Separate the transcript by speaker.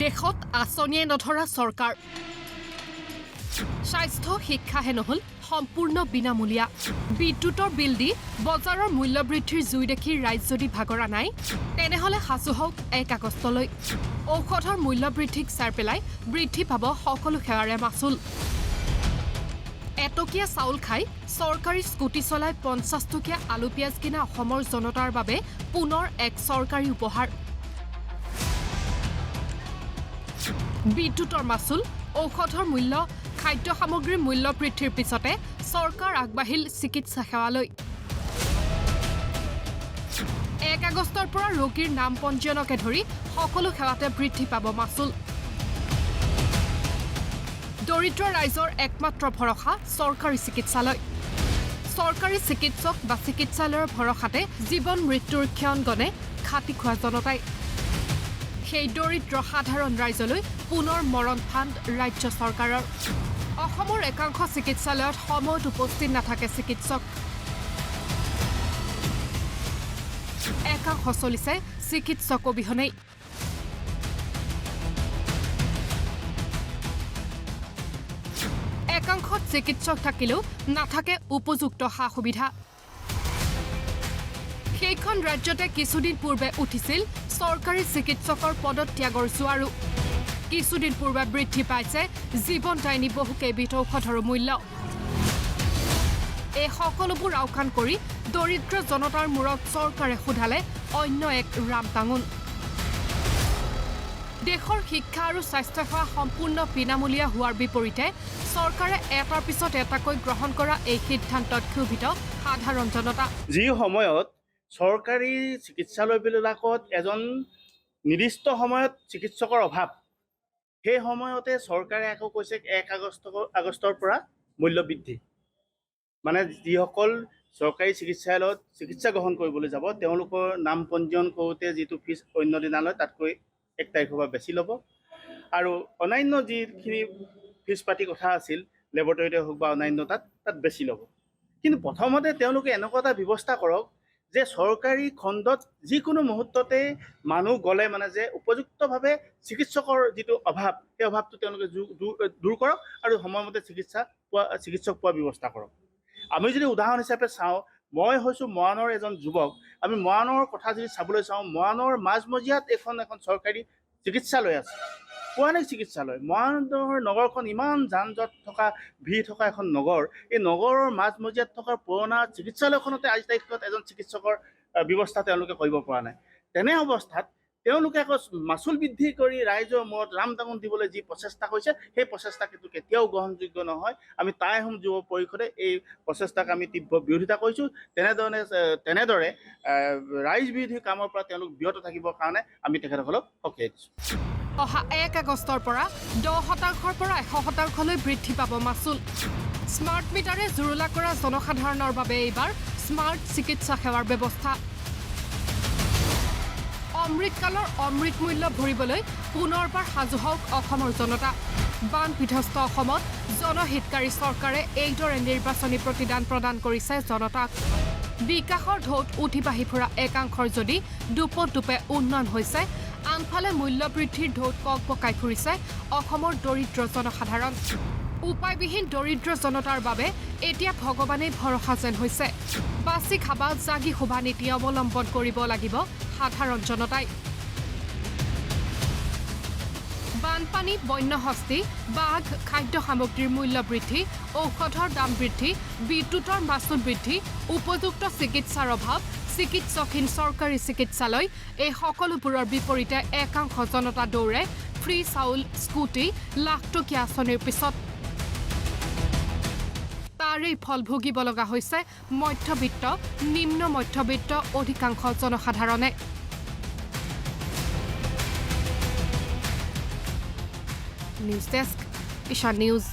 Speaker 1: দেশত আঁচনিয়ে নধৰা চৰকাৰ স্বাস্থ্য শিক্ষাহে নহল সম্পূৰ্ণ বিনামূলীয়া বিদ্যুতৰ বিল দি বজাৰৰ মূল্য বৃদ্ধিৰ জুই দেখি ৰাইজ যদি ভাগৰা নাই তেনেহলে সাজু হওক 1 আগষ্টলৈ ঔষধৰ মূল্য বৃদ্ধিক চাই পেলাই বৃদ্ধি পাব সকলো সেৱাৰে মাচুল এটকীয়া চাউল খাই চৰকাৰী স্কুটি চলাই 50 টকীয়া আলু পিয়াজ কিনা অসমৰ জনতাৰ বাবে পুনৰ এক চৰকাৰী উপহাৰ বিদ্যুতৰ মাচুল ঔষধৰ মূল্য খাদ্য সামগ্ৰীৰ মূল্য বৃদ্ধিৰ পিছতে চৰকাৰ আগবাঢ়িল চিকিৎসা সেৱালৈ 1 আগষ্টৰ পৰা ৰোগীৰ নাম পঞ্জীয়নকে ধৰি সকলো সেৱাতে বৃদ্ধি পাব মাচুল দৰিদ্ৰ ৰাইজৰ একমাত্ৰ ভৰসা চৰকাৰী চিকিৎসালয় চৰকাৰী চিকিৎসক বা চিকিৎসালয়ৰ ভৰসাতে জীৱন মৃত্যুৰ ক্ষণ গণে খাটি খোৱা জনতাই সেই দৰিদ্ৰ সাধাৰণ ৰাইজলৈ পুনৰ মৰণ ফাণ্ড ৰাজ্য চৰকাৰৰ অসমৰ একাংশ চিকিৎসালয়ত সময়ত উপস্থিত নাথাকে চিকিৎসক একাংশ চলিছে চিকিৎসক অবিহনেই একাংশত চিকিৎসক থাকিলেও নাথাকে উপযুক্ত সা সুবিধা সেইখন ৰাজ্যতে কিছুদিন পূৰ্বে উঠিছিল চৰকাৰী চিকিৎসকৰ পদত্যাগৰ জোৱাৰো কিছুদিন পূৰ্বে বৃদ্ধি পাইছে জীৱন দায়িনী বহু কেইবিধ ঔষধৰ মূল্য এই সকলোবোৰ আওকাণ কৰি দৰিদ্ৰ জনতাৰ মূৰত চৰকাৰে সোধালে অন্য এক ৰামটাঙোন দেশৰ শিক্ষা আৰু স্বাস্থ্যসেৱা সম্পূৰ্ণ বিনামূলীয়া হোৱাৰ বিপৰীতে চৰকাৰে এটাৰ পিছত এটাকৈ গ্ৰহণ কৰা এই সিদ্ধান্তত ক্ষোভিত সাধাৰণ জনতা
Speaker 2: যি সময়ত চৰকাৰী চিকিৎসালয়বিলাকত এজন নিৰ্দিষ্ট সময়ত চিকিৎসকৰ অভাৱ সেই সময়তে চৰকাৰে আকৌ কৈছে 1 আগষ্টৰ পৰা মূল্য বৃদ্ধি মানে যিসকল চৰকাৰী চিকিৎসালয়ত চিকিৎসা গ্ৰহণ কৰিবলৈ যাব তেওঁলোকৰ নাম পঞ্জীয়ন কৰোঁতে যিটো ফিজ অন্য দিনা লয় তাতকৈ 1 তাৰিখৰ পৰা বেছি ল'ব আৰু অন্যান্য যিখিনি ফিজ পাতি কথা আছিল লেবৰেটৰীতে হওক বা অন্যান্য তাত বেছি ল'ব কিন্তু প্ৰথমতে তেওঁলোকে এনেকুৱা এটা ব্যৱস্থা কৰক যে চৰকাৰী খণ্ডত যিকোনো মুহূৰ্ততে মানুহ গ'লে মানে যে উপযুক্তভাৱে চিকিৎসকৰ যিটো অভাৱ সেই অভাৱটো তেওঁলোকে দূৰ কৰক আৰু সময়মতে চিকিৎসক পোৱাৰ ব্যৱস্থা কৰক আমি যদি উদাহৰণ হিচাপে চাওঁ মই হৈছোঁ মৰাণৰ এজন যুৱক আমি মৰাণৰ কথা যদি চাবলৈ চাওঁ মৰাণৰ মাজমজিয়াত এখন চৰকাৰী চিকিৎসালয় আছে পৌৰাণিক চিকিৎসালয় মৰাণৰ নগৰখন ইমান যান জঁট থকা ভিৰ থকা এখন নগৰ এই নগৰৰ মাজমজিয়াত থকা পুৰণা চিকিৎসালয়খনতে আজি তাৰিখত এজন চিকিৎসকৰ ব্যৱস্থা তেওঁলোকে কৰিব পৰা নাই তেনে অৱস্থাত তেওঁলোকে আকৌ মাচুল বৃদ্ধি কৰি ৰাইজৰ মূৰত ৰামটাঙোন দিবলৈ যি প্ৰচেষ্টা কৰিছে সেই প্ৰচেষ্টা কিন্তু কেতিয়াও গ্ৰহণযোগ্য নহয় আমি টাই আহোম যুৱ পৰিষদে এই প্ৰচেষ্টাক আমি তীব্ৰ বিৰোধিতা কৰিছোঁ তেনেদৰে ৰাইজ বিৰোধী কামৰ পৰা তেওঁলোক বিৰত থাকিবৰ কাৰণে আমি তেখেতসকলক সকীয়াই দিছোঁ
Speaker 1: অহা 1 আগষ্টৰ পৰা 10% পৰা 100%লৈ বৃদ্ধি পাব মাচুল স্মাৰ্ট মিটাৰে জুৰুলা কৰা জনসাধাৰণৰ বাবে এইবাৰ স্মাৰ্ট চিকিৎসা সেৱাৰ ব্যৱস্থা অমৃতকালৰ অমৃত মূল্য ভৰিবলৈ পুনৰবাৰ সাজু হওক অসমৰ জনতা বান বিধ্বস্ত অসমত জনহিতকাৰী চৰকাৰে এইদৰে নিৰ্বাচনী প্ৰতিদান প্ৰদান কৰিছে জনতাক বিকাশৰ ঢৌত উঠি বাঢ়ি ফুৰা একাংশৰ যদি দুপে উন্নয়ন হৈছে আনফালে মূল্য বৃদ্ধিৰ ঢৌত ককবকাই ফুৰিছে অসমৰ দৰিদ্ৰ জনসাধাৰণ উপায়বিহীন দৰিদ্ৰ জনতাৰ বাবে এতিয়া ভগৱানেই ভৰসা যেন হৈছে বাচি খাবা জাগি শোভা নীতি অৱলম্বন কৰিব লাগিব সাধাৰণ জনতাই বানপানী বন্যহস্তি বাঘ খাদ্য সামগ্ৰীৰ মূল্য বৃদ্ধি ঔষধৰ দাম বৃদ্ধি বিদ্যুতৰ মাচুল বৃদ্ধি উপযুক্ত চিকিৎসাৰ অভাৱ চিকিৎসকহীন চৰকাৰী চিকিৎসালয় এই সকলোবোৰৰ বিপৰীতে একাংশ জনতা দৌৰে ফ্ৰী চাউল স্কুটি লাখটকীয়া আঁচনিৰ পিছত তাৰেই ফল ভুগিব লগা হৈছে মধ্যবিত্ত নিম্ন মধ্যবিত্ত অধিকাংশ জনসাধাৰণে নিউজ ডেস্ক ঈশান নিউজ